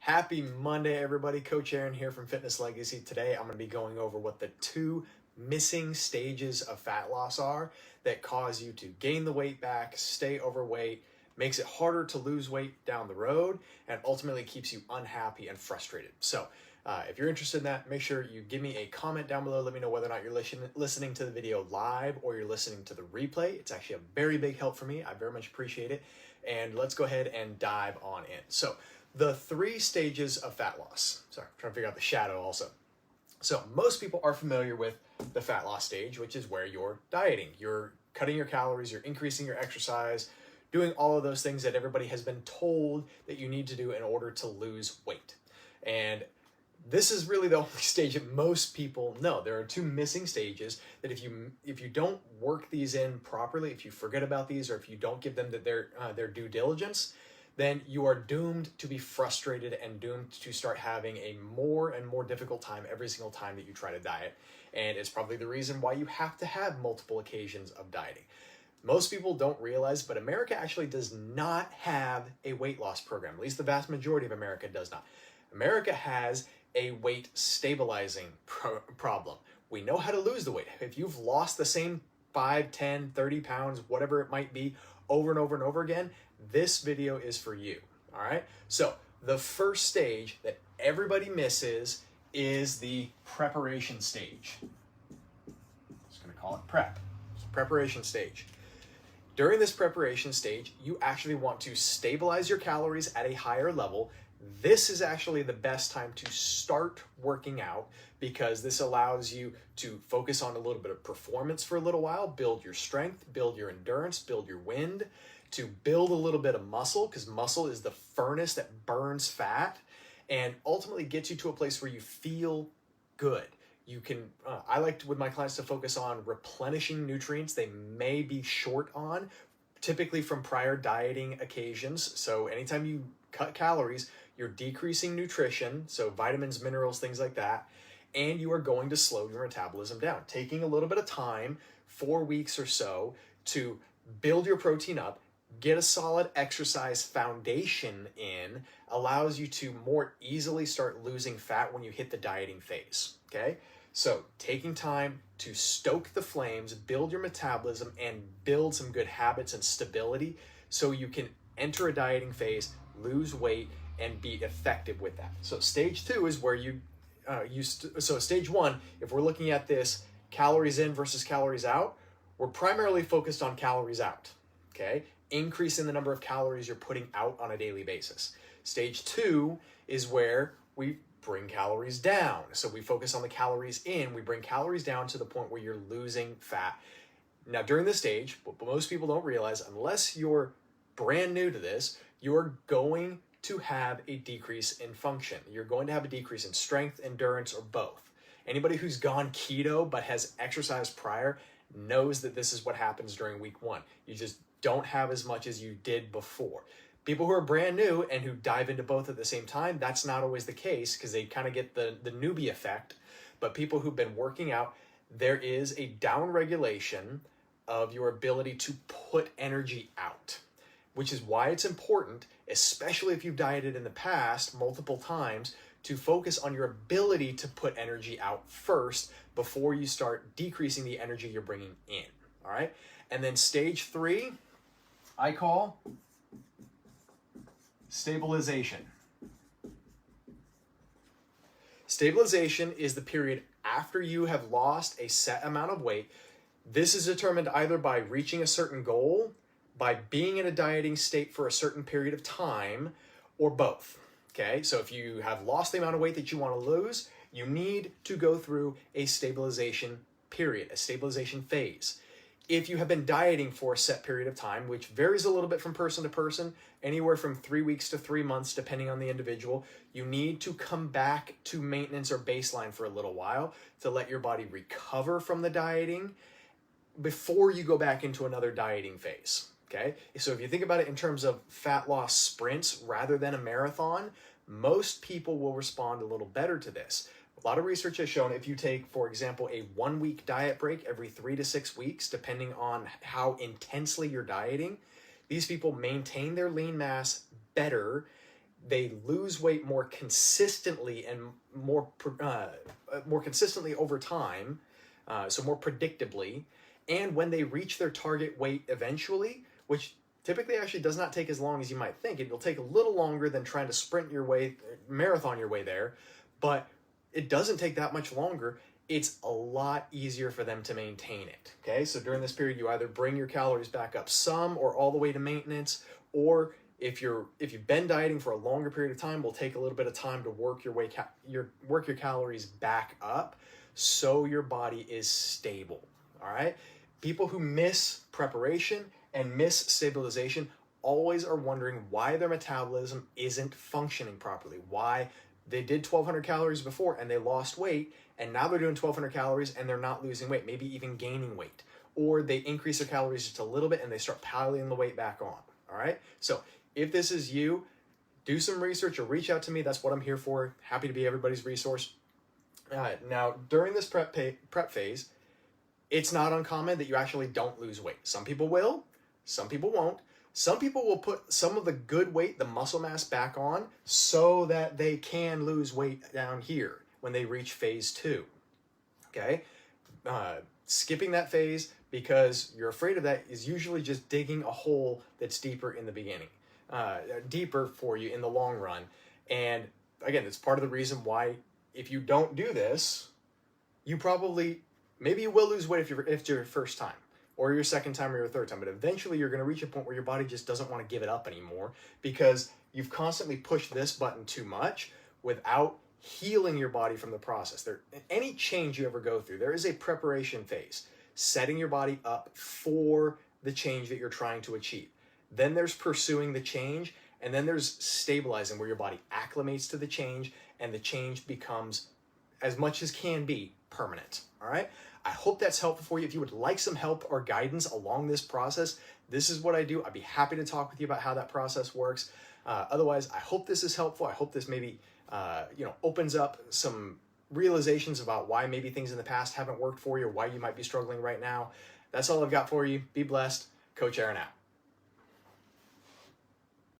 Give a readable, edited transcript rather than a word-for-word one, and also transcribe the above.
Happy Monday, everybody. Coach Aaron here from Fitness Legacy. Today, I'm going to be going over what the 2 missing stages of fat loss are that cause you to gain the weight back, stay overweight, makes it harder to lose weight down the road, and ultimately keeps you unhappy and frustrated. So, if you're interested in that, make sure you give me a comment down below. Let me know whether or not you're listening to the video live or you're listening to the replay. It's actually a very big help for me. I very much appreciate it. And let's go ahead and dive on in. So, the 3 stages of fat loss. Sorry, I'm trying to figure out the shadow also. So most people are familiar with the fat loss stage, which is where you're dieting. You're cutting your calories, you're increasing your exercise, doing all of those things that everybody has been told that you need to do in order to lose weight. And this is really the only stage that most people know. There are 2 missing stages that if you don't work these in properly, if you forget about these, or if you don't give them their due diligence, then you are doomed to be frustrated and doomed to start having a more and more difficult time every single time that you try to diet. And it's probably the reason why you have to have multiple occasions of dieting. Most people don't realize, but America actually does not have a weight loss program. At least the vast majority of America does not. America has a weight stabilizing problem. We know how to lose the weight. If you've lost the same 5, 10, 30 pounds, whatever it might be, over and over and over again, this video is for you. All right. So the first stage that everybody misses is the preparation stage. I'm just going to call it prep. It's preparation stage. During this preparation stage, you actually want to stabilize your calories at a higher level. This is actually the best time to start working out because this allows you to focus on a little bit of performance for a little while, build your strength, build your endurance, build your wind, to build a little bit of muscle, because muscle is the furnace that burns fat and ultimately gets you to a place where you feel good. You can, I like with my clients to focus on replenishing nutrients they may be short on, typically from prior dieting occasions. So anytime you cut calories, you're decreasing nutrition, so vitamins, minerals, things like that, and you are going to slow your metabolism down. Taking a little bit of time, 4 weeks or so, to build your protein up, get a solid exercise foundation in, allows you to more easily start losing fat when you hit the dieting phase, okay? So taking time to stoke the flames, build your metabolism, and build some good habits and stability so you can enter a dieting phase, lose weight, and be effective with that. So stage 2 is where so stage 1, if we're looking at this calories in versus calories out, we're primarily focused on calories out, okay? Increasing the number of calories you're putting out on a daily basis. Stage 2 is where we bring calories down. So we focus on the calories in, we bring calories down to the point where you're losing fat. Now during this stage, what most people don't realize, unless you're brand new to this, you're going to have a decrease in function. You're going to have a decrease in strength, endurance, or both. Anybody who's gone keto but has exercised prior knows that this is what happens during week 1. You just don't have as much as you did before. People who are brand new and who dive into both at the same time, that's not always the case because they kind of get the newbie effect. But people who've been working out, there is a down regulation of your ability to put energy out, which is why it's important, especially if you've dieted in the past multiple times, to focus on your ability to put energy out first before you start decreasing the energy you're bringing in, all right? And then stage 3, I call stabilization. Stabilization is the period after you have lost a set amount of weight. This is determined either by reaching a certain goal, by being in a dieting state for a certain period of time, or both, okay? So if you have lost the amount of weight that you want to lose, you need to go through a stabilization period, a stabilization phase. If you have been dieting for a set period of time, which varies a little bit from person to person, anywhere from 3 weeks to 3 months, depending on the individual, you need to come back to maintenance or baseline for a little while to let your body recover from the dieting before you go back into another dieting phase. Okay, so if you think about it in terms of fat loss sprints rather than a marathon, most people will respond a little better to this. A lot of research has shown if you take, for example, a 1-week diet break every 3 to 6 weeks, depending on how intensely you're dieting, these people maintain their lean mass better they lose weight more consistently and more consistently over time, so more predictably. And when they reach their target weight eventually, which typically actually does not take as long as you might think, it'll take a little longer than trying to sprint your way, marathon your way there, but it doesn't take that much longer. It's a lot easier for them to maintain it. Okay, so during this period, you either bring your calories back up some or all the way to maintenance, or if you've been dieting for a longer period of time, will take a little bit of time to work your calories back up so your body is stable. All right, people who miss preparation and miss stabilization always are wondering why their metabolism isn't functioning properly, why they did 1,200 calories before and they lost weight, and now they're doing 1,200 calories and they're not losing weight, maybe even gaining weight, or they increase their calories just a little bit and they start piling the weight back on. All right, so if this is you, do some research or reach out to me. That's what I'm here for. Happy to be everybody's resource. Now, during this prep phase, it's not uncommon that you actually don't lose weight. Some people will, some people won't. Some people will put some of the good weight, the muscle mass, back on so that they can lose weight down here when they reach phase 2. Okay? Skipping that phase because you're afraid of that is usually just digging a hole that's deeper in the beginning, deeper for you in the long run. And again, it's part of the reason why if you don't do this, maybe you will lose weight if it's your first time, or your second time, or your third time, but eventually you're going to reach a point where your body just doesn't want to give it up anymore because you've constantly pushed this button too much without healing your body from the process. Any change you ever go through, there is a preparation phase, setting your body up for the change that you're trying to achieve. Then there's pursuing the change, and then there's stabilizing, where your body acclimates to the change and the change becomes, as much as can be, permanent. All right? I hope that's helpful for you. If you would like some help or guidance along this process, this is what I do. I'd be happy to talk with you about how that process works. Otherwise, I hope this is helpful. I hope this maybe opens up some realizations about why maybe things in the past haven't worked for you, or why you might be struggling right now. That's all I've got for you. Be blessed. Coach Aaron out.